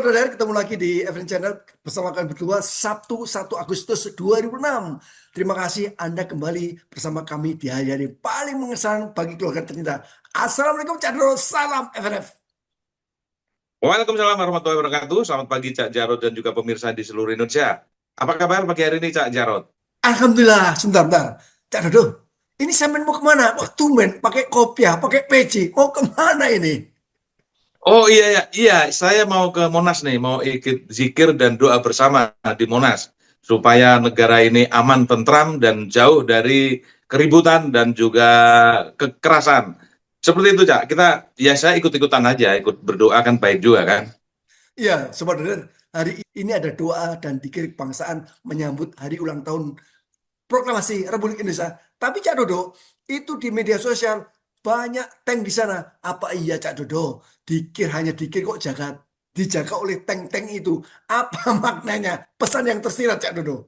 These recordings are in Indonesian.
saudara, ketemu lagi di Event Channel bersama kami berdua Sabtu 1 Agustus 2006. Terima kasih Anda kembali bersama kami di hari-hari paling mengesan bagi keluarga tercinta. Assalamualaikum Cak Dro, salam FNF. Waalaikumsalam warahmatullahi wabarakatuh. Selamat pagi Cak Jarod dan juga pemirsa di seluruh Indonesia. Apa kabar pagi hari ini Cak Jarod? Alhamdulillah, sebentar. Cak Dodo, ini sampean mau kemana? Wah, tumben, pakai kopiah, pakai peci. Mau kemana ini? Oh iya ya, iya saya mau ke Monas nih, mau ikut zikir dan doa bersama di Monas supaya negara ini aman, tentram dan jauh dari keributan dan juga kekerasan. Seperti itu Cak. Ya saya ikut-ikutan aja, ikut berdoa kan baik juga kan. Iya, saudara, hari ini ada doa dan dikir kebangsaan menyambut hari ulang tahun Proklamasi Republik Indonesia. Tapi Cak Dodo, itu di media sosial banyak tank di sana. Apa iya Cak Dodo? Dikir hanya dikir kok dijaga oleh tank-tank itu. Apa maknanya? Pesan yang tersirat Cak Dodo.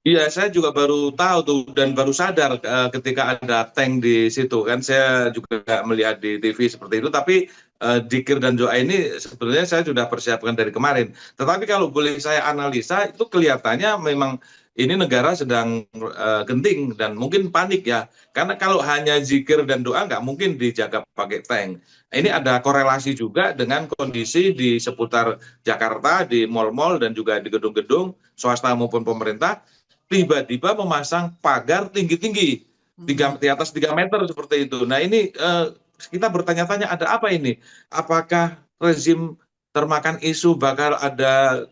Iya, saya juga baru tahu tuh dan baru sadar ketika ada tank di situ kan. Saya juga melihat di TV seperti itu. Tapi Dzikir dan doa ini sebenarnya saya sudah persiapkan dari kemarin. Tetapi kalau boleh saya analisa, itu kelihatannya memang ini negara sedang genting dan mungkin panik ya. Karena kalau hanya zikir dan doa nggak mungkin dijaga pakai tank. Ini ada korelasi juga dengan kondisi di seputar Jakarta, di mal-mal dan juga di gedung-gedung swasta maupun pemerintah tiba-tiba memasang pagar tinggi-tinggi Hmm. di atas 3 meter seperti itu. Nah ini kita bertanya-tanya ada apa ini? Apakah rezim termakan isu bakal ada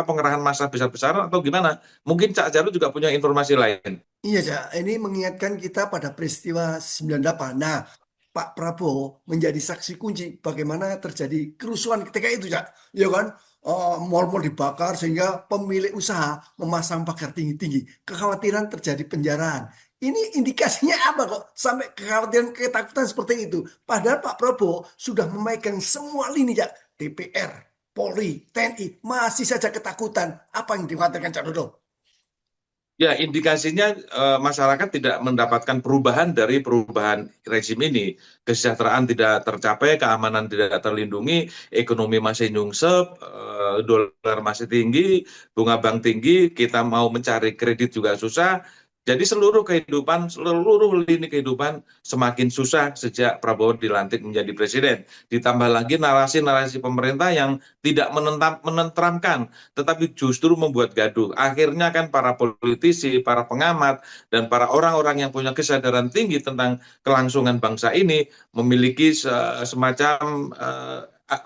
pengerahan massa besar-besaran atau gimana? Mungkin Cak Jarud juga punya informasi lain. Iya, Cak. Ini mengingatkan kita pada peristiwa 98. Nah, Pak Prabowo menjadi saksi kunci bagaimana terjadi kerusuhan ketika itu, Cak. Ya kan? Mal-mal dibakar sehingga pemilik usaha memasang pagar tinggi-tinggi. Kekhawatiran terjadi penjarahan. Ini indikasinya apa kok sampai kekhawatiran ketakutan seperti itu? Padahal Pak Prabowo sudah memegang semua lini, Cak. DPR, Polri, TNI masih saja ketakutan. Apa yang dikhawatirkan, Cak Dodo? Ya, indikasinya masyarakat tidak mendapatkan perubahan dari perubahan rezim ini. Kesejahteraan tidak tercapai, keamanan tidak terlindungi, ekonomi masih nyungsep, dolar masih tinggi, bunga bank tinggi, kita mau mencari kredit juga susah. Jadi seluruh lini kehidupan semakin susah sejak Prabowo dilantik menjadi presiden. Ditambah lagi narasi-narasi pemerintah yang tidak menentramkan tetapi justru membuat gaduh. Akhirnya kan para politisi, para pengamat, dan para orang-orang yang punya kesadaran tinggi tentang kelangsungan bangsa ini memiliki semacam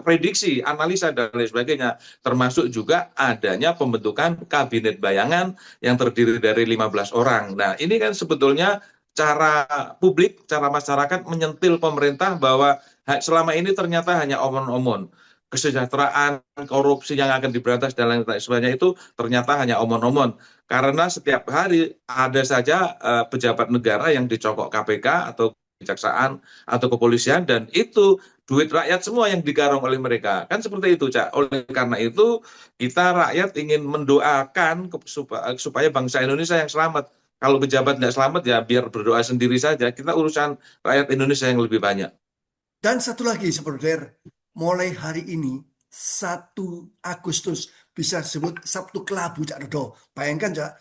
prediksi, analisa, dan lain sebagainya. Termasuk juga adanya pembentukan kabinet bayangan yang terdiri dari 15 orang. Nah, ini kan sebetulnya cara publik, cara masyarakat menyentil pemerintah bahwa selama ini ternyata hanya omon-omon kesejahteraan, korupsi yang akan diberantas dan lain sebagainya itu ternyata hanya omon-omon. Karena setiap hari ada saja pejabat negara yang dicokok KPK atau kejaksaan atau kepolisian dan itu duit rakyat semua yang digarong oleh mereka. Kan seperti itu, Cak. Oleh karena itu kita rakyat ingin mendoakan supaya bangsa Indonesia yang selamat. Kalau pejabat nggak selamat ya biar berdoa sendiri saja. Kita urusan rakyat Indonesia yang lebih banyak. Dan satu lagi, saudara, mulai hari ini 1 Agustus bisa disebut Sabtu Kelabu, Cak Dodo. Bayangkan, Cak,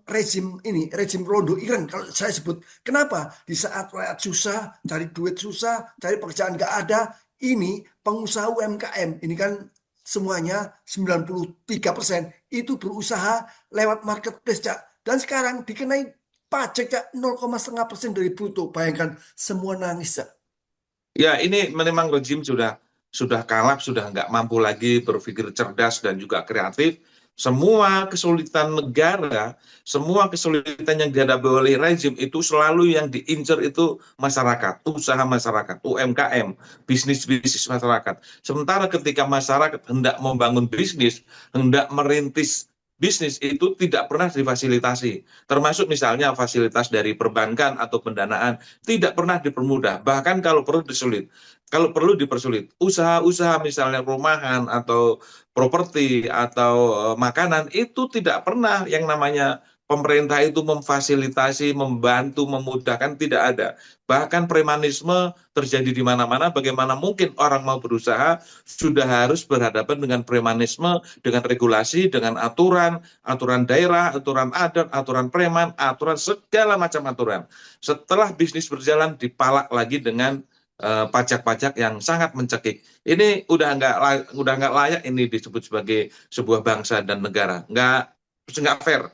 rezim ini, rezim Rondo Iran, kalau saya sebut. Kenapa? Di saat rakyat susah, cari duit susah, cari pekerjaan nggak ada, ini pengusaha UMKM, ini kan semuanya 93% itu berusaha lewat marketplace, Cak. Dan sekarang dikenai pajak, Cak, 0,5% dari bruto. Bayangkan, semua nangis, Cak. Ya, ini memang rejim sudah kalap, sudah nggak mampu lagi berpikir cerdas dan juga kreatif. Semua kesulitan negara, semua kesulitan yang dihadapi oleh rezim itu selalu yang diincar itu masyarakat, usaha masyarakat, UMKM, bisnis-bisnis masyarakat. Sementara ketika masyarakat hendak membangun bisnis, hendak merintis bisnis itu tidak pernah difasilitasi. Termasuk misalnya fasilitas dari perbankan atau pendanaan tidak pernah dipermudah, bahkan kalau perlu disulit. Kalau perlu dipersulit, usaha-usaha misalnya rumahan atau properti atau makanan itu tidak pernah yang namanya pemerintah itu memfasilitasi, membantu, memudahkan, tidak ada. Bahkan premanisme terjadi di mana-mana. Bagaimana mungkin orang mau berusaha sudah harus berhadapan dengan premanisme, dengan regulasi, dengan aturan, aturan daerah, aturan adat, aturan preman, aturan segala macam aturan. Setelah bisnis berjalan, dipalak lagi dengan pajak-pajak yang sangat mencekik. Ini udah nggak layak ini disebut sebagai sebuah bangsa dan negara. Nggak fair.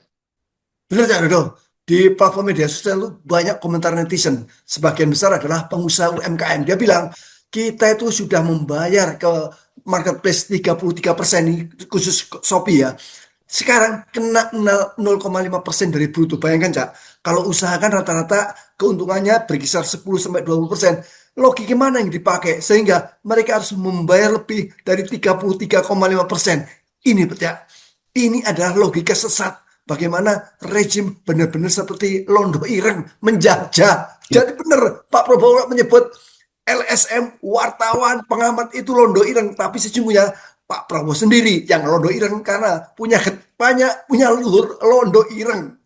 Benar Cak Dodo, di platform media sosial itu banyak komentar netizen. Sebagian besar adalah pengusaha UMKM. Dia bilang, kita itu sudah membayar ke marketplace 33% ini, khusus Shopee ya. Sekarang kena 0,5% dari bruto. Bayangkan Cak, kalau usaha kan rata-rata keuntungannya berkisar 10-20%. Logika mana yang dipakai sehingga mereka harus membayar lebih dari 33,5%? Ini Cak, ini adalah logika sesat. Bagaimana rejim benar-benar seperti Londo Ireng menjajah. Jadi benar Pak Prabowo menyebut LSM, wartawan, pengamat itu Londo Ireng. Tapi sesungguhnya Pak Prabowo sendiri yang Londo Ireng karena punya luhur Londo Ireng.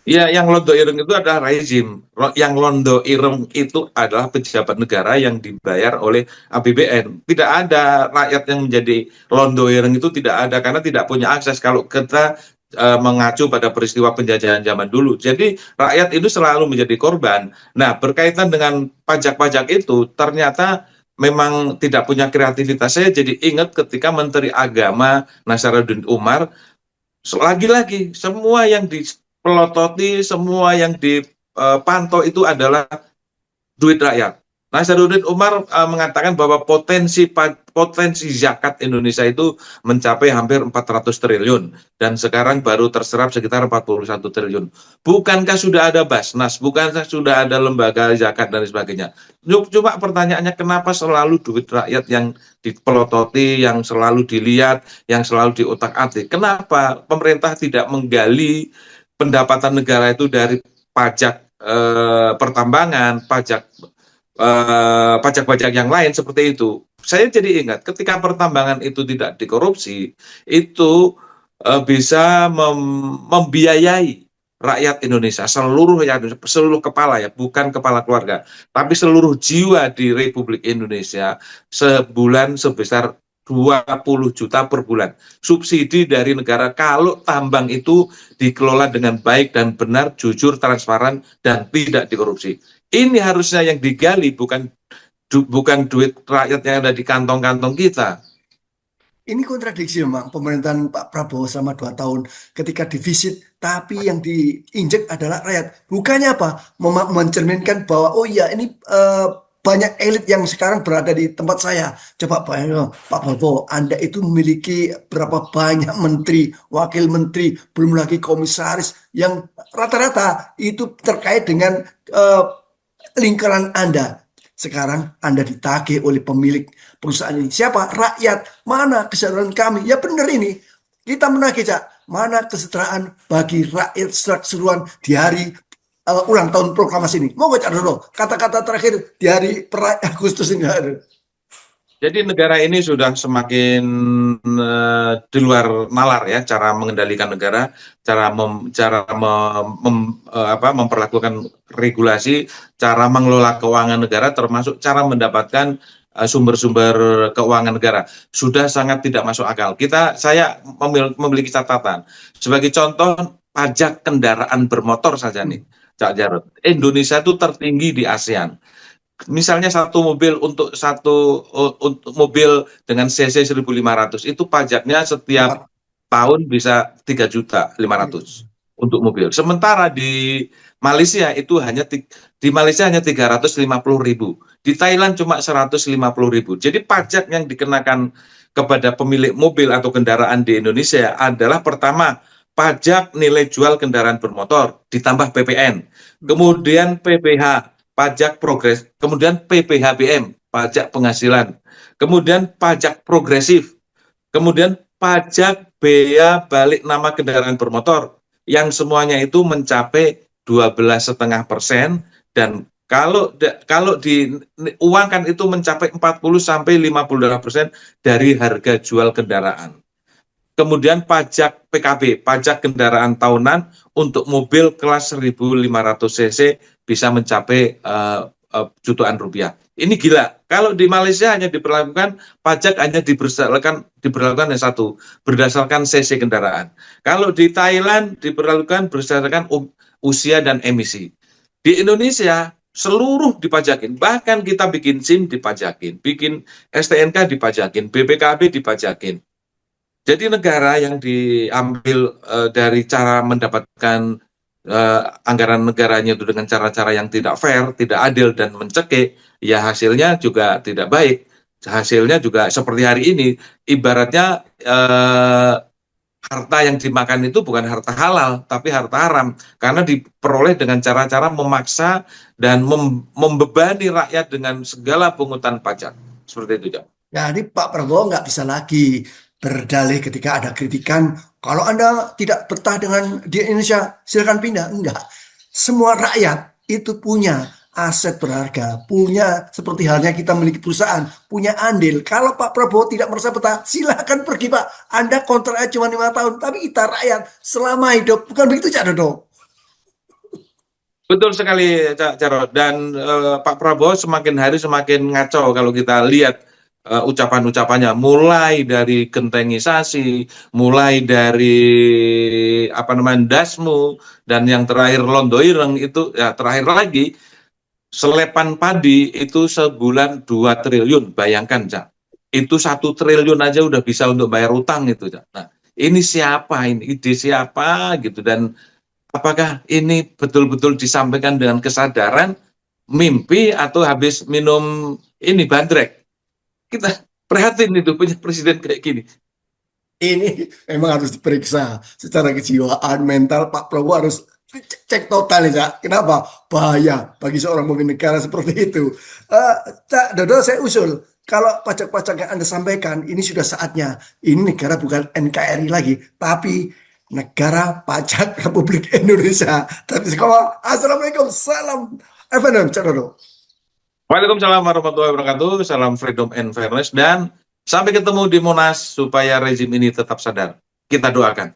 Ya, yang londo ireng itu adalah rezim. Yang londo ireng itu adalah pejabat negara yang dibayar oleh APBN. Tidak ada rakyat yang menjadi londo ireng, itu tidak ada karena tidak punya akses kalau kita mengacu pada peristiwa penjajahan zaman dulu. Jadi rakyat itu selalu menjadi korban. Nah, berkaitan dengan pajak-pajak itu ternyata memang tidak punya kreativitas. Saya jadi ingat ketika Menteri Agama Nasaruddin Umar, lagi-lagi semua yang dipelototi, semua yang dipantau itu adalah duit rakyat. Nasaruddin Umar mengatakan bahwa potensi zakat Indonesia itu mencapai hampir 400 triliun dan sekarang baru terserap sekitar 41 triliun. Bukankah sudah ada Basnas, bukankah sudah ada lembaga zakat dan sebagainya? Cuma pertanyaannya, kenapa selalu duit rakyat yang dipelototi, yang selalu dilihat, yang selalu diotak-atik? Kenapa pemerintah tidak menggali pendapatan negara itu dari pajak pertambangan, pajak-pajak yang lain seperti itu? Saya jadi ingat ketika pertambangan itu tidak dikorupsi, itu bisa membiayai rakyat Indonesia, seluruh kepala ya, bukan kepala keluarga, tapi seluruh jiwa di Republik Indonesia sebulan sebesar 20 juta per bulan. Subsidi dari negara kalau tambang itu dikelola dengan baik dan benar, jujur, transparan, dan tidak dikorupsi. Ini harusnya yang digali, bukan duit rakyat yang ada di kantong-kantong kita. Ini kontradiksi memang pemerintahan Pak Prabowo selama 2 tahun ketika divisit, tapi yang diinjek adalah rakyat. Bukannya apa? Mencerminkan bahwa oh iya ini banyak elit yang sekarang berada di tempat saya. Coba bayangkan Pak Prabowo, Anda itu memiliki berapa banyak menteri, wakil menteri, belum lagi komisaris yang rata-rata itu terkait dengan lingkaran Anda. Sekarang Anda ditagih oleh pemilik perusahaan ini. Siapa? Rakyat. Mana kesadaran kami? Ya benar ini. Kita menagih, Cak. Mana kesejahteraan bagi rakyat secara keseluruhan di hari ulang tahun proklamasi ini? Mau Cak dulu kata-kata terakhir di hari Agustus ini. Jadi negara ini sudah semakin di luar nalar ya, cara mengendalikan negara, memperlakukan regulasi, cara mengelola keuangan negara, termasuk cara mendapatkan sumber-sumber keuangan negara sudah sangat tidak masuk akal. Saya memiliki catatan. Sebagai contoh, pajak kendaraan bermotor saja nih, Cak Jarod. Indonesia itu tertinggi di ASEAN. Misalnya untuk mobil dengan cc 1.500 itu pajaknya setiap tahun bisa 3.500.000 untuk mobil. Sementara di Malaysia hanya 350.000, di Thailand cuma 150.000. Jadi pajak yang dikenakan kepada pemilik mobil atau kendaraan di Indonesia adalah pertama pajak nilai jual kendaraan bermotor ditambah PPN, kemudian PPH pajak progres, kemudian PPHBM, pajak penghasilan, kemudian pajak progresif, kemudian pajak bea balik nama kendaraan bermotor, yang semuanya itu mencapai 12,5%, dan kalau diuangkan itu mencapai 40-58% dari harga jual kendaraan. kemudian pajak PKB, pajak kendaraan tahunan untuk mobil kelas 1.500 cc bisa mencapai jutaan rupiah. Ini gila. Kalau di Malaysia hanya diberlakukan pajak hanya diberlakukan yang satu, berdasarkan cc kendaraan. Kalau di Thailand diberlakukan berdasarkan usia dan emisi. Di Indonesia seluruh dipajakin, bahkan kita bikin SIM dipajakin, bikin STNK dipajakin, BPKB dipajakin. Jadi negara yang diambil dari cara mendapatkan anggaran negaranya itu dengan cara-cara yang tidak fair, tidak adil dan mencekik, ya hasilnya juga tidak baik. Hasilnya juga seperti hari ini, ibaratnya harta yang dimakan itu bukan harta halal, tapi harta haram. Karena diperoleh dengan cara-cara memaksa dan membebani rakyat dengan segala pungutan pajak. Seperti itu, Cak. Jadi Pak Prabowo nggak bisa lagi berdalih ketika ada kritikan, kalau Anda tidak betah dengan di Indonesia, silakan pindah. Enggak. Semua rakyat itu punya aset berharga, punya seperti halnya kita memiliki perusahaan, punya andil. Kalau Pak Prabowo tidak merasa betah, silakan pergi Pak. Anda kontraknya cuma 5 tahun, tapi kita rakyat selama hidup. Bukan begitu Cak Dodo? Betul sekali, Cak Jarod. Dan Pak Prabowo semakin hari semakin ngaco kalau kita lihat ucapan-ucapannya. Mulai dari gentengisasi, mulai dari apa namanya dasmu, dan yang terakhir londoireng itu, ya terakhir lagi, selepan padi itu sebulan 2 triliun. Bayangkan, Cak. Itu 1 triliun aja udah bisa untuk bayar utang itu, Cak. Nah, ini siapa ini? Ide siapa gitu. Dan apakah ini betul-betul disampaikan dengan kesadaran, mimpi, atau habis minum ini bandrek? Kita prihatin itu punya presiden kayak gini. Ini memang harus diperiksa secara kejiwaan mental. Pak Prabowo harus cek total ya. Kenapa? Bahaya bagi seorang pemimpin negara seperti itu. Cak Dodo, saya usul, kalau pajak-pajak yang Anda sampaikan ini sudah saatnya. Ini negara bukan NKRI lagi, tapi negara pajak Republik Indonesia. Tapi sekolah, assalamualaikum, salam FNM, Cak Dodo. Waalaikumsalam warahmatullahi wabarakatuh. Salam freedom and fairness. Dan sampai ketemu di Monas supaya rezim ini tetap sadar. Kita doakan.